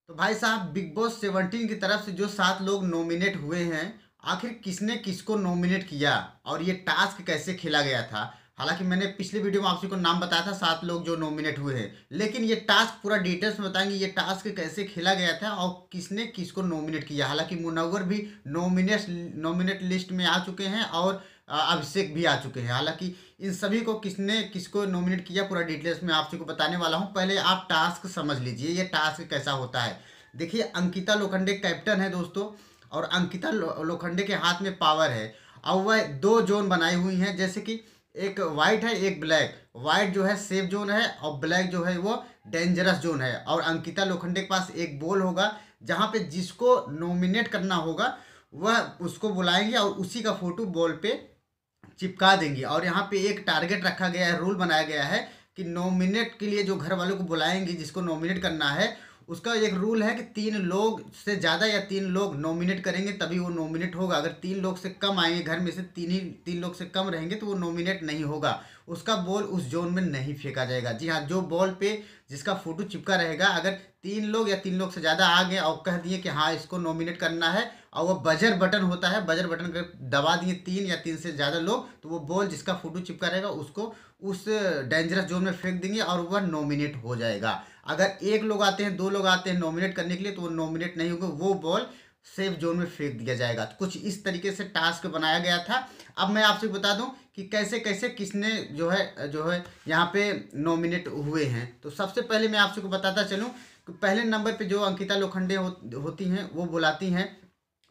तो भाई साहब बिग बॉस 17 की तरफ से जो 7 लोग नॉमिनेट हुए हैं, आखिर किसने किसको नॉमिनेट किया और ये टास्क कैसे खेला गया था। हालांकि मैंने पिछले वीडियो में आपसे को नाम बताया था 7 लोग जो नॉमिनेट हुए हैं, लेकिन ये टास्क पूरा डिटेल्स में बताएंगे ये टास्क कैसे खेला गया था और किसने किसको नॉमिनेट किया। हालांकि मुनव्वर भी नॉमिनेट लिस्ट में आ चुके हैं और अभिषेक भी आ चुके हैं। हालांकि इन सभी को किसने किसको नॉमिनेट किया पूरा डिटेल्स में आपसे को बताने वाला हूं। पहले आप टास्क समझ लीजिए ये टास्क कैसा होता है। देखिए, अंकिता लोखंडे कैप्टन है दोस्तों, और अंकिता लोखंडे के हाथ में पावर है। और वह 2 जोन बनाई हुई हैं, जैसे कि एक वाइट है एक ब्लैक। वाइट जो है सेफ जोन है और ब्लैक जो है वो डेंजरस जोन है। और अंकिता लोखंडे के पास एक बॉल होगा, जहाँ पे जिसको नॉमिनेट करना होगा वह उसको बुलाएंगे और उसी का फोटो बॉल पे चिपका देंगी। और यहाँ पे एक टारगेट रखा गया है, रूल बनाया गया है कि नॉमिनेट के लिए जो घर वालों को बुलाएंगे जिसको नॉमिनेट करना है, उसका एक रूल है कि 3 लोग से ज़्यादा या 3 लोग नॉमिनेट करेंगे तभी वो नॉमिनेट होगा। अगर 3 लोग से कम आएंगे, घर में से 3 लोग से कम रहेंगे, तो वो नॉमिनेट नहीं होगा। उसका बॉल उस जोन में नहीं फेंका जाएगा। जी हाँ, जो बॉल पे जिसका फोटो चिपका रहेगा, अगर 3 लोग या 3 लोग से ज़्यादा आ गए और कह दिए कि हाँ इसको नॉमिनेट करना है, और वो बजर बटन होता है, बजर बटन कर दबा दिए 3 या 3 से ज़्यादा लोग, तो वो बॉल जिसका फोटो चिपका रहेगा उसको उस डेंजरस जोन में फेंक देंगे और वह नॉमिनेट हो जाएगा। अगर 1 लोग आते हैं 2 लोग आते हैं नॉमिनेट करने के लिए, तो वो नॉमिनेट नहीं होगा, वो बॉल सेफ जोन में फेंक दिया जाएगा। तो कुछ इस तरीके से टास्क बनाया गया था। अब मैं आपसे बता दूं कि कैसे कैसे किसने जो है यहाँ पे नॉमिनेट हुए हैं। तो सबसे पहले मैं आपसे को बताता चलूँ कि पहले नंबर पे जो अंकिता लोखंडे होती हैं, वो बुलाती हैं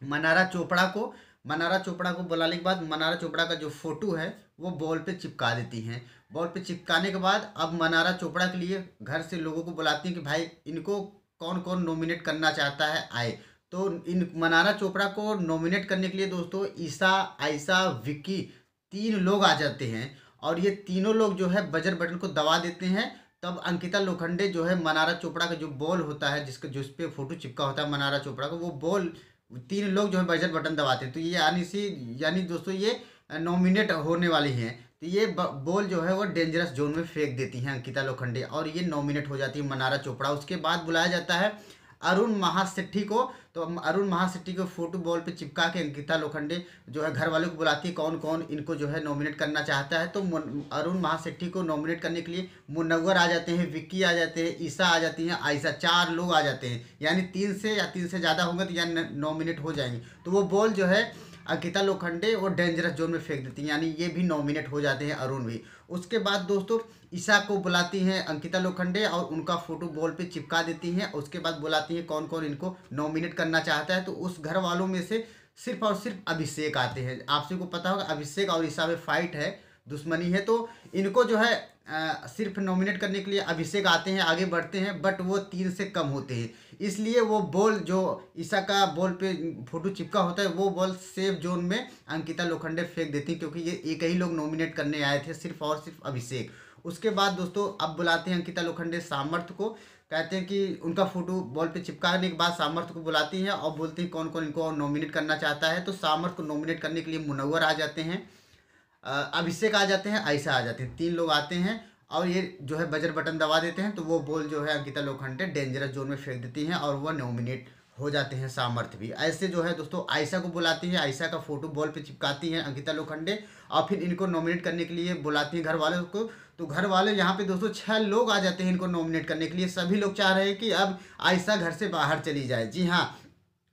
मनारा चोपड़ा को। मनारा चोपड़ा को बुलाने के बाद मनारा चोपड़ा का जो फोटो है वो बॉल पे चिपका देती हैं। बॉल पे चिपकाने के बाद अब मनारा चोपड़ा के लिए घर से लोगों को बुलाती हैं कि भाई इनको कौन कौन नॉमिनेट करना चाहता है आए। तो इन मनारा चोपड़ा को नॉमिनेट करने के लिए दोस्तों ईसा, आयशा, विक्की 3 लोग आ जाते हैं। और ये तीनों लोग जो है बजर बटन को दबा देते हैं। तब अंकिता लोखंडे जो है मनारा चोपड़ा का जो बॉल होता है, जिसका जिस पे फोटो चिपका होता है मनारा चोपड़ा को, वो बॉल 3 लोग जो है बजर बटन दबाते हैं। तो ये यानी दोस्तों ये नॉमिनेट होने वाली हैं। तो ये बॉल जो है वो डेंजरस जोन में फेंक देती हैं अंकिता लोखंडे और ये नॉमिनेट हो जाती है मनारा चोपड़ा। उसके बाद बुलाया जाता है अरुण महासेट्ठी को। तो अरुण महासेट्ठी को फोटो बॉल पे चिपका के अंकिता लोखंडे जो है घर वालों को बुलाती है कौन कौन इनको जो है नॉमिनेट करना चाहता है। तो अरुण महासेट्ठी को नॉमिनेट करने के लिए मुनव्वर आ जाते हैं, विक्की आ जाते हैं, ईसा आ जाती हैं, आयशा, 4 लोग आ जाते हैं। यानी 3 से ज़्यादा होंगे तो यानी नॉमिनेट हो जाएंगे। तो वो बॉल जो है अंकिता लोखंडे और डेंजरस जोन में फेंक देती हैं, यानी ये भी नॉमिनेट हो जाते हैं अरुण भी। उसके बाद दोस्तों ईशा को बुलाती हैं अंकिता लोखंडे और उनका फोटो बॉल पे चिपका देती हैं। उसके बाद बुलाती हैं कौन कौन इनको नॉमिनेट करना चाहता है। तो उस घर वालों में से सिर्फ और सिर्फ अभिषेक आते हैं। आपसे को पता होगा अभिषेक और ईशा में फाइट है, दुश्मनी है। तो इनको जो है सिर्फ नॉमिनेट करने के लिए अभिषेक आते हैं, आगे बढ़ते हैं, बट वो 3 से कम होते हैं। इसलिए वो बॉल जो ईशा का बॉल पे फोटो चिपका होता है वो बॉल सेफ जोन में अंकिता लोखंडे फेंक देती हैं, क्योंकि ये एक ही लोग नॉमिनेट करने आए थे, सिर्फ और सिर्फ अभिषेक। उसके बाद दोस्तों अब बुलाते हैं अंकिता लोखंडे सामर्थ्य को। कहते हैं कि उनका फोटो बॉल पे चिपकाने के बाद सामर्थ्य को बुलाती हैं और बोलती हैं कौन कौन इनको नॉमिनेट करना चाहता है। तो सामर्थ्य को नॉमिनेट करने के लिए मुनव्वर आ जाते हैं, अभिषेक आ जाते हैं, आयशा आ जाते हैं, 3 लोग आते हैं और ये जो है बजर बटन दबा देते हैं। तो वो बॉल जो है अंकिता लोखंडे डेंजरस जोन में फेंक देती हैं और वह नॉमिनेट हो जाते हैं सामर्थ्य भी। ऐसे जो है दोस्तों आयशा को बुलाती हैं, आयशा का फोटो बॉल पे चिपकाती हैं अंकिता लोखंडे और फिर इनको नॉमिनेट करने के लिए बुलाती हैं घर वालों को। तो घर वाले यहाँ पे दोस्तों 6 लोग आ जाते हैं इनको नॉमिनेट करने के लिए। सभी लोग चाह रहे हैं कि अब आयशा घर से बाहर चली जाए। जी हाँ,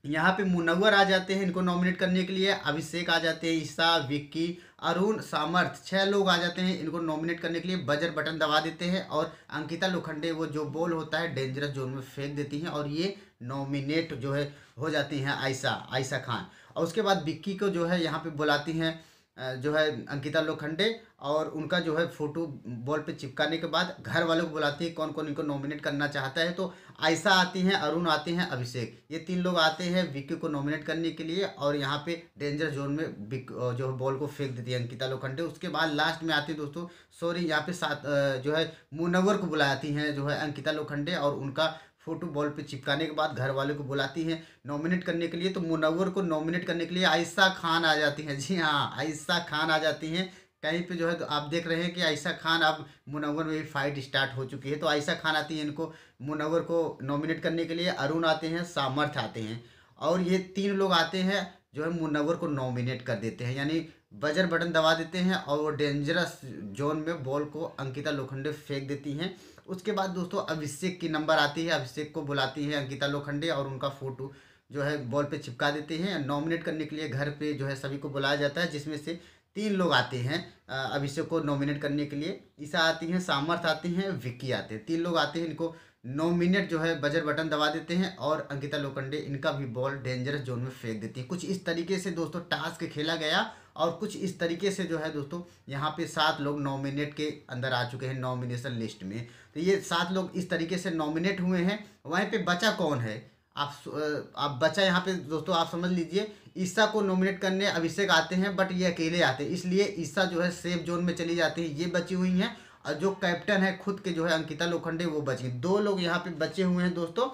यहाँ पे मुनव्वर आ जाते हैं इनको नॉमिनेट करने के लिए, अभिषेक आ जाते हैं, ईशा, विक्की, अरुण, सामर्थ, 6 लोग आ जाते हैं इनको नॉमिनेट करने के लिए। बजर बटन दबा देते हैं और अंकिता लोखंडे वो जो बॉल होता है डेंजरस जोन में फेंक देती हैं और ये नॉमिनेट जो है हो जाती हैं आयशा खान। और उसके बाद विक्की को जो है यहाँ पे बुलाती हैं जो है अंकिता लोखंडे और उनका जो है फोटो बॉल पे चिपकाने के बाद घर वालों को बुलाती है कौन कौन इनको नॉमिनेट करना चाहता है। तो आयशा आती हैं, अरुण आते हैं, अभिषेक, ये 3 लोग आते हैं विक्की को नॉमिनेट करने के लिए और यहाँ पे डेंजर जोन में जो बॉल को फेंक देती है अंकिता लोखंडे। उसके बाद लास्ट में आती है दोस्तों, सॉरी, यहाँ पे साथ जो है मुनव्वर को बुलाती हैं जो है अंकिता लोखंडे और उनका फोटो बॉल पे चिपकाने के बाद घर वालों को बुलाती हैं नॉमिनेट करने के लिए। तो मुनव्वर को नॉमिनेट करने के लिए आयशा खान आ जाती हैं। जी हाँ, आयशा खान आ जाती हैं कहीं पे जो है तो आप देख रहे हैं कि आयशा खान अब मुनव्वर में भी फाइट स्टार्ट हो चुकी है। तो आयशा खान आती है इनको मुनव्वर को नॉमिनेट करने के लिए, अरुण आते हैं, सामर्थ आते हैं, और ये 3 लोग आते हैं जो है मुनव्वर को नॉमिनेट कर देते हैं, यानी बजर बटन दबा देते हैं और वो डेंजरस जोन में बॉल को अंकिता लोखंडे फेंक देती हैं। उसके बाद दोस्तों अभिषेक की नंबर आती है, अभिषेक को बुलाती है अंकिता लोखंडे और उनका फोटो जो है बॉल पे चिपका देते हैं। नॉमिनेट करने के लिए घर पे जो है सभी को बुलाया जाता है, जिसमें से 3 लोग आते हैं अभिषेक को नॉमिनेट करने के लिए। ईशा आती हैं, सामर्थ आती हैं, विक्की आते हैं, 3 लोग आते हैं, इनको नॉमिनेट जो है बजर बटन दबा देते हैं और अंकिता लोखंडे इनका भी बॉल डेंजरस जोन में फेंक देती है। कुछ इस तरीके से दोस्तों टास्क खेला गया और कुछ इस तरीके से जो है दोस्तों यहाँ पे 7 लोग नॉमिनेट के अंदर आ चुके हैं नॉमिनेशन लिस्ट में। तो ये 7 लोग इस तरीके से नॉमिनेट हुए हैं। वहीं पे बचा कौन है, आप बचा यहाँ पे दोस्तों आप समझ लीजिए, ईशा को नॉमिनेट करने अभिषेक आते हैं बट ये अकेले आते हैं, इसलिए ईशा जो है सेफ जोन में चली जाती है, ये बची हुई हैं। और जो कैप्टन है खुद के जो है अंकिता लोखंडे वो बची, 2 लोग यहाँ पे बचे हुए हैं दोस्तों।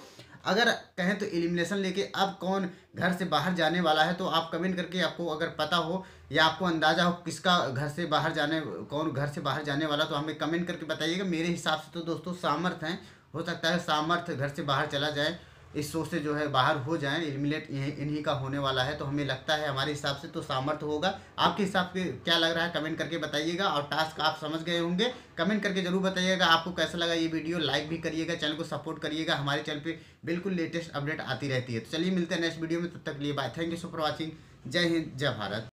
अगर कहें तो एलिमिनेशन लेके अब कौन घर से बाहर जाने वाला है, तो आप कमेंट करके, आपको अगर पता हो या आपको अंदाजा हो किसका घर से बाहर जाने, कौन घर से बाहर जाने वाला, तो हमें कमेंट करके बताइएगा। मेरे हिसाब से तो दोस्तों सामर्थ हैं, हो सकता है सामर्थ घर से बाहर चला जाए, इस शो से जो है बाहर हो जाएं, एलिमिनेट इन्हीं का होने वाला है। तो हमें लगता है हमारे हिसाब से तो सामर्थ्य होगा। आपके हिसाब से क्या लग रहा है कमेंट करके बताइएगा। और टास्क आप समझ गए होंगे, कमेंट करके जरूर बताइएगा आपको कैसा लगा ये वीडियो। लाइक भी करिएगा, चैनल को सपोर्ट करिएगा, हमारे चैनल पे बिल्कुल लेटेस्ट अपडेट आती रहती है। तो चलिए मिलते हैं नेक्स्ट वीडियो में, तब तक के लिए bye, thank you so for watching. जय हिंद, जय भारत।